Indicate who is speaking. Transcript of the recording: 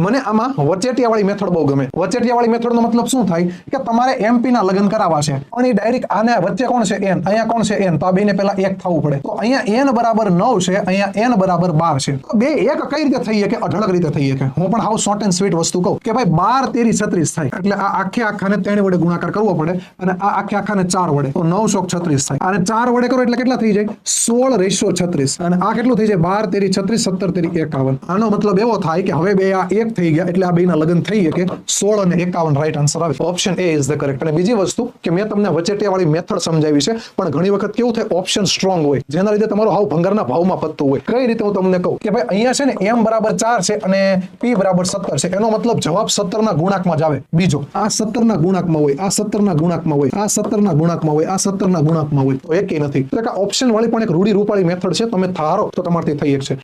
Speaker 1: મને આમાં વચેટિયાવાળી મેથડ બહુ ગમે. વચેટિયાવાળી મેથડનો મતલબ શું થાય કે તમારે MP ના લગ્ન કરાવવા છે અને ડાયરેક્ટ આને વચ્ચે કોણ છે n, અહીંયા કોણ છે n, તો આ બેને પહેલા 1 થવું પડે. તો અહીંયા n બરાબર 9 છે, અહીંયા n બરાબર 12 છે. તો બે એક કઈ રીતે થઈ શકે? અઢળક રીતે થઈ શકે. હું પણ હાવ શોર્ટ એન્ડ સ્વીટ વસ્તુ કહું કે ભાઈ 12 તેરી 36 થાય, એટલે આ આખે આખાને 3 વડે ગુણાકાર કરવો પડે અને આ આખે આખાને 4 વડે, તો 9 ચોક 36 થાય. અને 4 વડે કરો એટલે કેટલા થઈ જાય? 16:36. અને આ કેટલું થઈ જાય? 12 તેરી 36, 17 તેરી 51. આનો મતલબ એવો થાય કે હવે બે આ એક થઈ ગયા એટલે આ બેના લગ્ન થઈ શકે. 16 અને 51 રાઈટ આન્સર આવે. Option A is the correct. અને બીજી વસ્તુ કે મેં તમને વચેટિયાવાળી મેથડ સમજાવી છે, પણ ઘણી વખત કેવું થાય, ઓપ્શન સ્ટ્રોંગ હોય જેના લીધે તમારો હાવ ભંગારના ભાવમાં પતતું હોય. કઈ રીતે હું તમને કહું કે ભાઈ અહીંયા છે ને m બરાબર 4 છે અને p બરાબર 17 છે, એનો મતલબ જવાબ 17 ના ગુણાંકમાં જ આવે. બીજો આ 17 ના ગુણાંકમાં હોય, આ 17 ના ગુણાંકમાં હોય, આ 17 ના ગુણાંકમાં હોય, આ 17 ના ગુણાંકમાં હોય, તો એકેય નથી. એટલે કે ઓપ્શન વાળી પણ એક રૂઢી રૂપાળી મેથડ છે, તમે ધારો તો તમારથી થઈ શકશે.